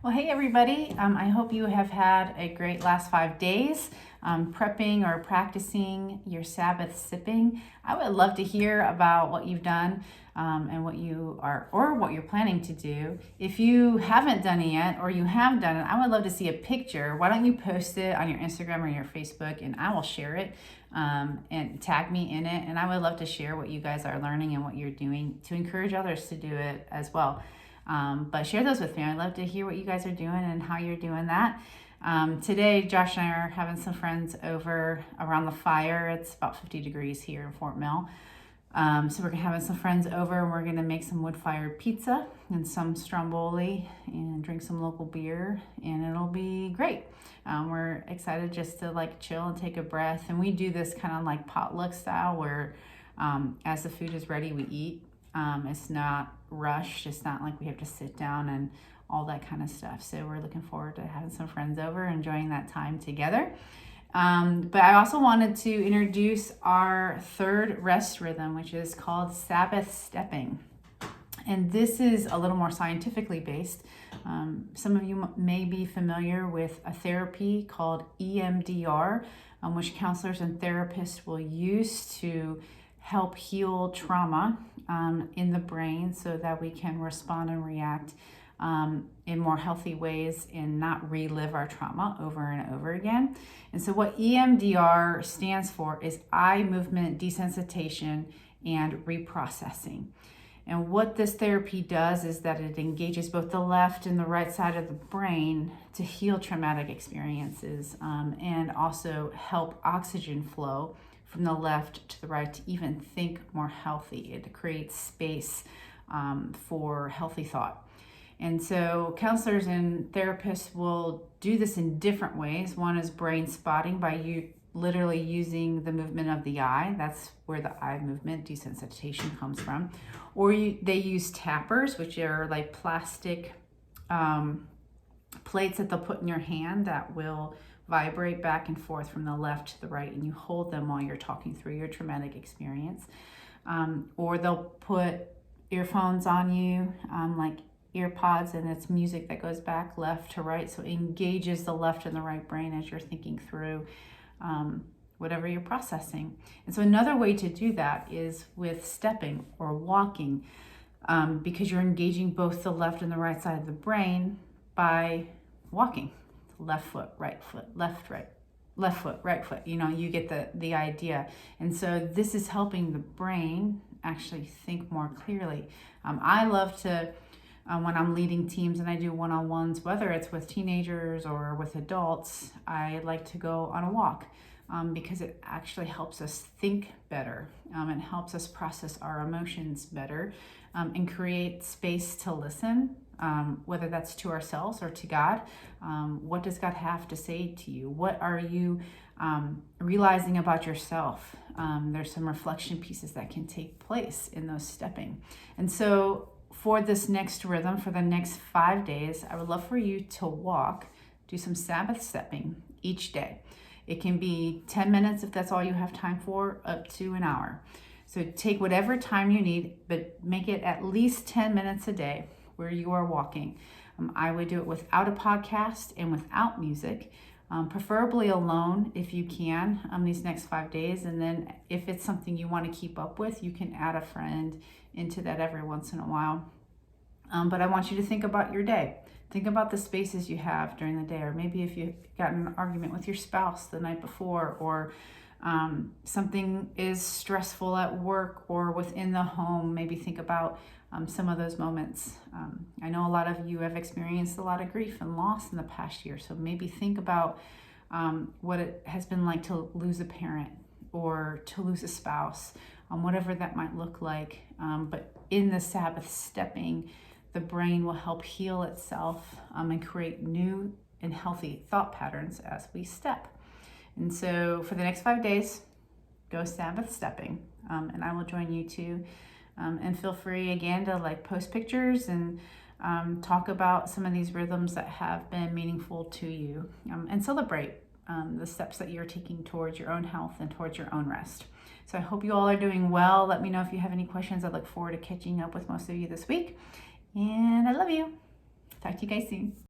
Well, hey everybody. I hope you have had a great last 5 days prepping or practicing your Sabbath sipping. I would love to hear about what you've done and what you are or what you're planning to do. If you haven't done it yet or you have done it, I would love to see a picture. Why don't you post it on your Instagram or your Facebook and I will share it and tag me in it. And I would love to share what you guys are learning and what you're doing to encourage others to do it as well. But share those with me. I'd love to hear what you guys are doing and how you're doing that. Today, Josh and I are having some friends over around the fire. It's about 50 degrees here in Fort Mill. So we're having some friends over and we're going to make some wood-fired pizza and some stromboli and drink some local beer, and it'll be great. We're excited just to like chill and take a breath. And we do this kind of like potluck style where as the food is ready, we eat. It's not rushed. It's not like we have to sit down and all that kind of stuff. So we're looking forward to having some friends over, enjoying that time together. But I also wanted to introduce our third rest rhythm, which is called Sabbath stepping. And this is a little more scientifically based. Some of you may be familiar with a therapy called EMDR, which counselors and therapists will use to help heal trauma in the brain so that we can respond and react in more healthy ways and not relive our trauma over and over again. And so what EMDR stands for is eye movement desensitization and reprocessing. And what this therapy does is that it engages both the left and the right side of the brain to heal traumatic experiences and also help oxygen flow from the left to the right to even think more healthy. It creates space for healthy thought. And so counselors and therapists will do this in different ways. One is brain spotting by you literally using the movement of the eye. That's where the eye movement desensitization comes from. Or they use tappers, which are like plastic plates that they'll put in your hand that will vibrate back and forth from the left to the right, and you hold them while you're talking through your traumatic experience. Or they'll put earphones on you, like ear pods, and it's music that goes back left to right, so it engages the left and the right brain as you're thinking through whatever you're processing. And so another way to do that is with stepping or walking, because you're engaging both the left and the right side of the brain by walking. Left foot, right foot, left, right, left foot, right foot. You know, you get the idea. And so this is helping the brain actually think more clearly. I love to, when I'm leading teams and I do one-on-ones, whether it's with teenagers or with adults, I like to go on a walk because it actually helps us think better. It helps us process our emotions better and create space to listen. Whether that's to ourselves or to God. What does God have to say to you? What are you realizing about yourself? There's some reflection pieces that can take place in those stepping. And so for this next rhythm, for the next 5 days, I would love for you to walk, do some Sabbath stepping each day. It can be 10 minutes if that's all you have time for, up to an hour. So take whatever time you need, but make it at least 10 minutes a day where you are walking. I would do it without a podcast and without music, preferably alone if you can these next 5 days. And then if it's something you want to keep up with, you can add a friend into that every once in a while. But I want you to think about your day. Think about the spaces you have during the day, or maybe if you got in an argument with your spouse the night before, or something is stressful at work or within the home, maybe think about some of those moments. I know a lot of you have experienced a lot of grief and loss in the past year, so maybe think about what it has been like to lose a parent or to lose a spouse, whatever that might look like. But in the Sabbath stepping, the brain will help heal itself and create new and healthy thought patterns as we step. And so for the next 5 days, go Sabbath stepping, and I will join you too. And feel free again to like post pictures and talk about some of these rhythms that have been meaningful to you, and celebrate the steps that you're taking towards your own health and towards your own rest. So I hope you all are doing well. Let me know if you have any questions. I look forward to catching up with most of you this week. And I love you. Talk to you guys soon.